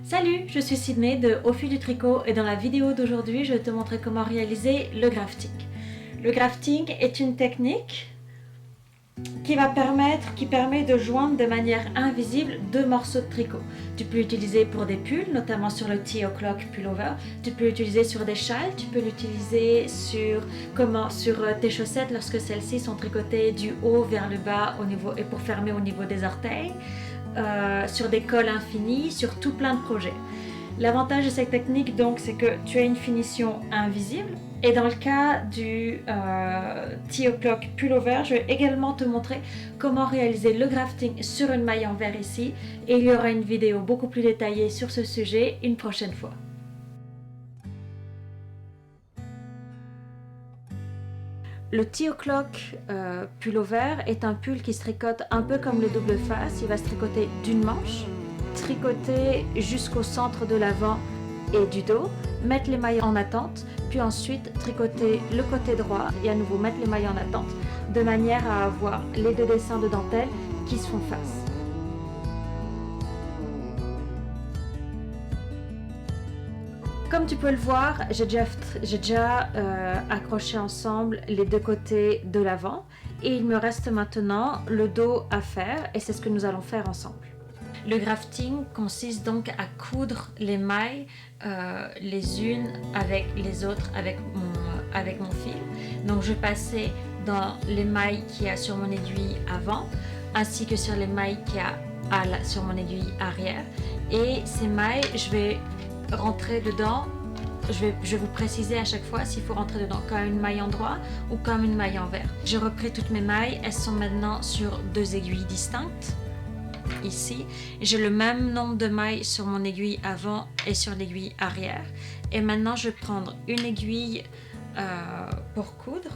Salut, je suis Sydney de Au fil du tricot et dans la vidéo d'aujourd'hui, je vais te montrer comment réaliser le grafting. Le grafting est une technique qui permet de joindre de manière invisible deux morceaux de tricot. Tu peux l'utiliser pour des pulls, notamment sur le Tea O'Clock Pullover. Tu peux l'utiliser sur des châles, tu peux l'utiliser sur tes chaussettes lorsque celles-ci sont tricotées du haut vers le bas et pour fermer au niveau des orteils. Sur des cols infinis, sur tout plein de projets. L'avantage de cette technique donc c'est que tu as une finition invisible et dans le cas du Tea O'Clock Pullover, je vais également te montrer comment réaliser le grafting sur une maille en verre ici et il y aura une vidéo beaucoup plus détaillée sur ce sujet une prochaine fois. Le Tea O'Clock Pullover est un pull qui se tricote un peu comme le double face. Il va se tricoter d'une manche, tricoter jusqu'au centre de l'avant et du dos, mettre les mailles en attente, puis ensuite tricoter le côté droit et à nouveau mettre les mailles en attente, de manière à avoir les deux dessins de dentelle qui se font face. Comme tu peux le voir, j'ai déjà accroché ensemble les deux côtés de l'avant et il me reste maintenant le dos à faire et c'est ce que nous allons faire ensemble. Le grafting consiste donc à coudre les mailles les unes avec les autres avec mon fil. Donc je vais passer dans les mailles qu'il y a sur mon aiguille avant ainsi que sur les mailles qu'il y a sur mon aiguille arrière et ces mailles je vais rentrer dedans. Je vais vous préciser à chaque fois s'il faut rentrer dedans comme une maille en droit ou comme une maille en vert. J'ai repris toutes mes mailles, elles sont maintenant sur deux aiguilles distinctes, ici. J'ai le même nombre de mailles sur mon aiguille avant et sur l'aiguille arrière. Et maintenant je vais prendre une aiguille pour coudre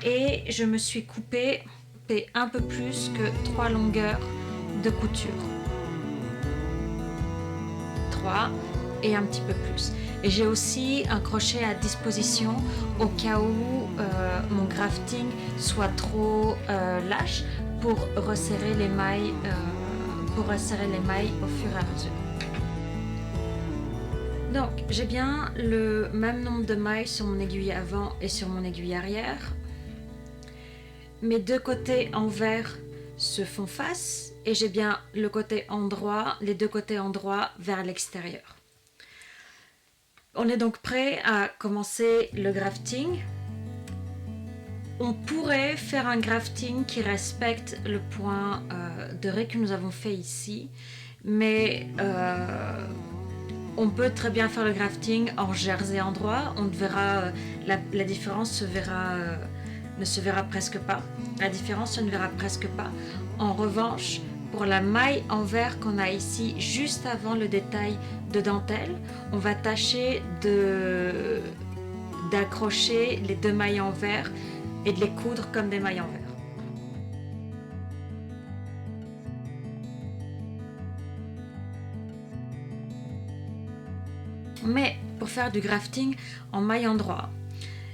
et je me suis coupé un peu plus que 3 longueurs de couture. 3 et un petit peu plus. Et j'ai aussi un crochet à disposition au cas où mon grafting soit trop lâche pour resserrer les mailles au fur et à mesure. Donc j'ai bien le même nombre de mailles sur mon aiguille avant et sur mon aiguille arrière. Mes deux côtés en vert se font face et j'ai bien les deux côtés endroits vers l'extérieur. On est donc prêt à commencer le grafting. On pourrait faire un grafting qui respecte le point de raie que nous avons fait ici, mais on peut très bien faire le grafting en jersey endroit. On verra, la différence ne se verra presque pas. La différence se ne verra presque pas. En revanche, pour la maille en vert qu'on a ici, juste avant le détail de dentelle, on va tâcher d'accrocher les deux mailles en vert et de les coudre comme des mailles en vert. Mais pour faire du grafting en maille en droit,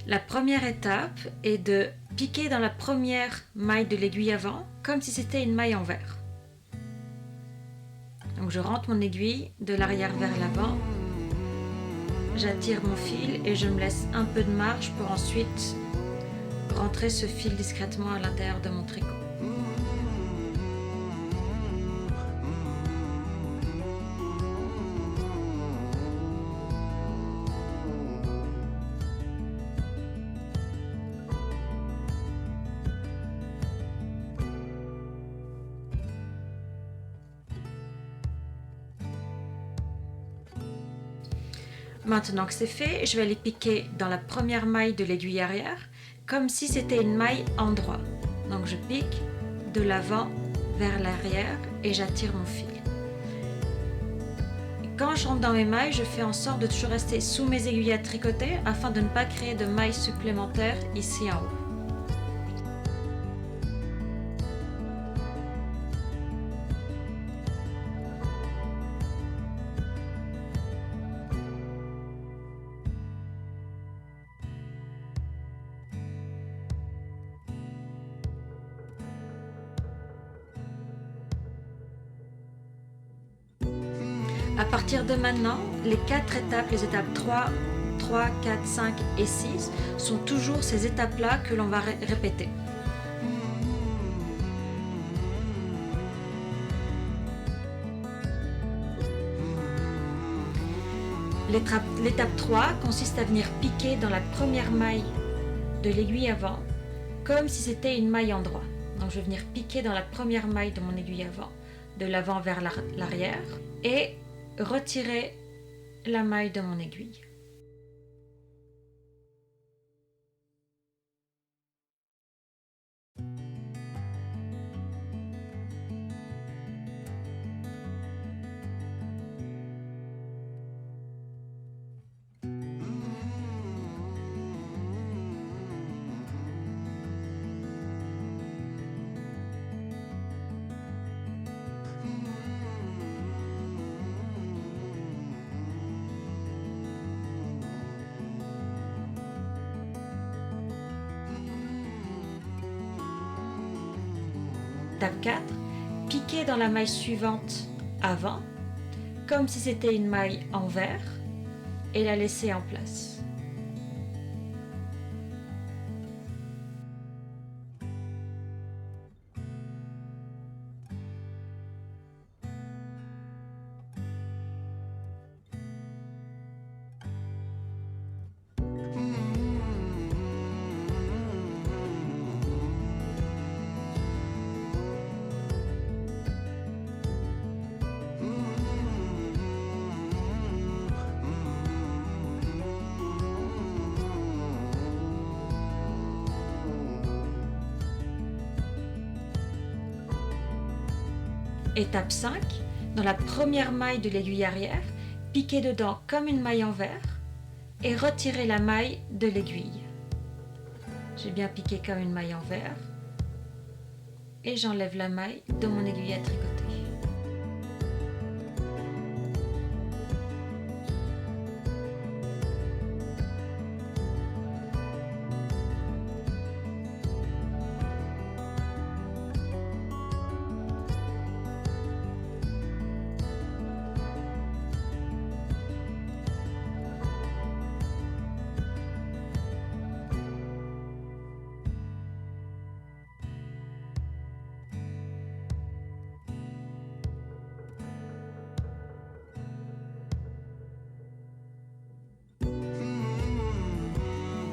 la première étape est de piquer dans la première maille de l'aiguille avant comme si c'était une maille en vert. Donc je rentre mon aiguille de l'arrière vers l'avant, j'attire mon fil et je me laisse un peu de marge pour ensuite rentrer ce fil discrètement à l'intérieur de mon tricot. Maintenant que c'est fait, je vais aller piquer dans la première maille de l'aiguille arrière comme si c'était une maille en droit. Donc je pique de l'avant vers l'arrière et j'attire mon fil. Quand je rentre dans mes mailles, je fais en sorte de toujours rester sous mes aiguilles à tricoter afin de ne pas créer de mailles supplémentaires ici en haut. À partir de maintenant, les 4 étapes, les étapes 3, 4, 5 et 6 sont toujours ces étapes-là que l'on va répéter. L'étape 3 consiste à venir piquer dans la première maille de l'aiguille avant, comme si c'était une maille en droit. Donc je vais venir piquer dans la première maille de mon aiguille avant, de l'avant vers l'arrière, et retirer la maille de mon aiguille. Étape 4, piquer dans la maille suivante avant, comme si c'était une maille envers, et la laisser en place. Étape 5, dans la première maille de l'aiguille arrière, piquez dedans comme une maille envers et retirez la maille de l'aiguille. J'ai bien piqué comme une maille envers et j'enlève la maille de mon aiguille à tricoter.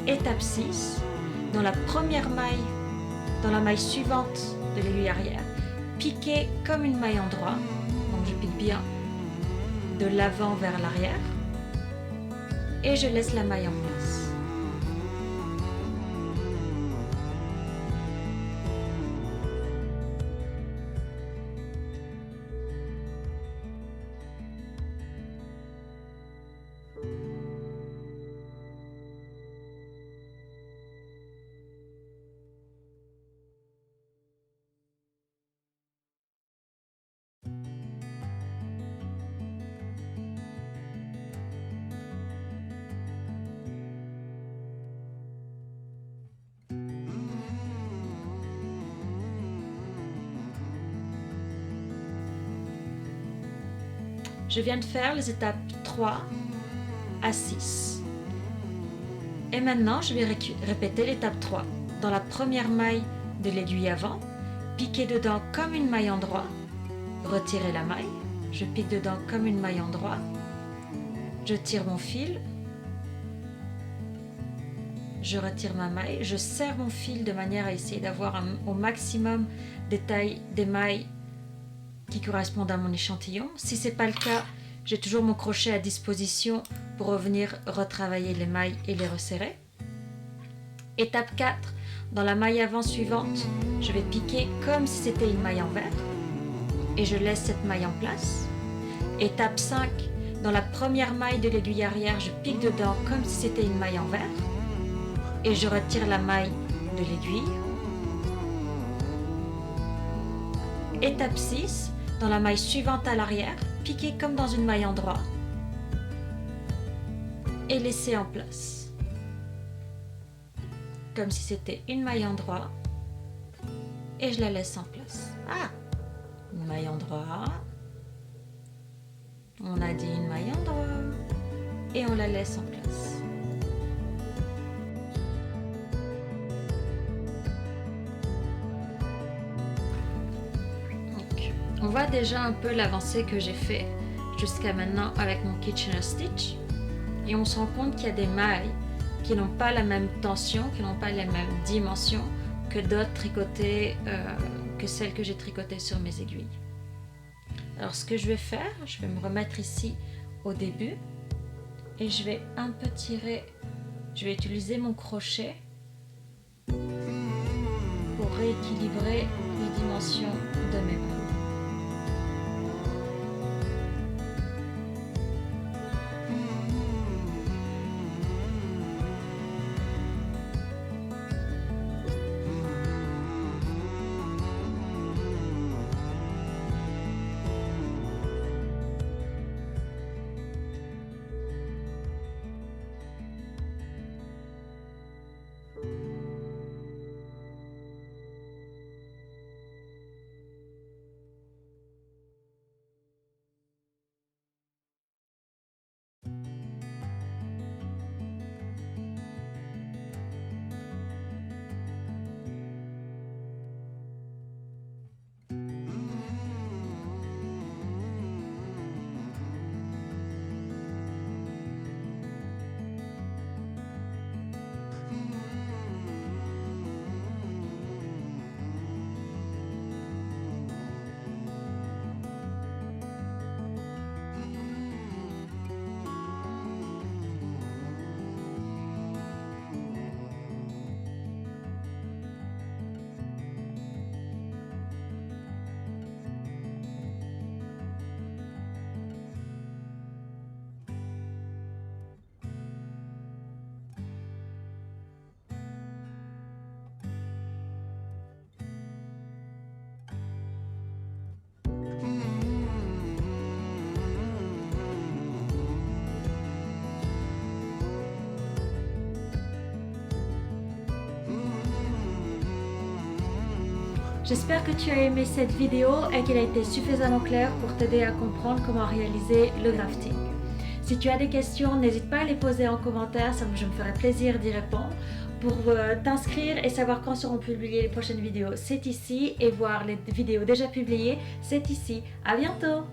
Étape 6, dans la première maille, dans la maille suivante de l'aiguille arrière, piquez comme une maille en droit, donc je pique bien de l'avant vers l'arrière et je laisse la maille en place. Je viens de faire les étapes 3 à 6. Et maintenant, je vais répéter l'étape 3. Dans la première maille de l'aiguille avant, piquez dedans comme une maille en droit, retirez la maille, je pique dedans comme une maille en droit, je tire mon fil, je retire ma maille, je serre mon fil de manière à essayer d'avoir au maximum des tailles des mailles qui correspondent à mon échantillon. Si ce n'est pas le cas, j'ai toujours mon crochet à disposition pour revenir retravailler les mailles et les resserrer. Étape 4, dans la maille avant suivante, je vais piquer comme si c'était une maille envers et je laisse cette maille en place. Étape 5, dans la première maille de l'aiguille arrière, je pique dedans comme si c'était une maille envers et je retire la maille de l'aiguille. Étape 6, dans la maille suivante à l'arrière, piquez comme dans une maille en droit et laissez en place. Comme si c'était une maille en droit et je la laisse en place. Une maille en droit, On additionne une maille endroit et on la laisse en place. Donc, on voit déjà un peu l'avancée que j'ai fait jusqu'à maintenant avec mon Kitchener Stitch et on se rend compte qu'il y a des mailles qui n'ont pas la même tension, qui n'ont pas les mêmes dimensions que d'autres tricotés, que celles que j'ai tricotées sur mes aiguilles. Alors ce que je vais faire, je vais me remettre ici au début et je vais un peu tirer, je vais utiliser mon crochet pour rééquilibrer les dimensions de mes mailles. J'espère que tu as aimé cette vidéo et qu'elle a été suffisamment claire pour t'aider à comprendre comment réaliser le grafting. Si tu as des questions, n'hésite pas à les poser en commentaire, je me ferai plaisir d'y répondre. Pour t'inscrire et savoir quand seront publiées les prochaines vidéos, c'est ici, et voir les vidéos déjà publiées, c'est ici. À bientôt!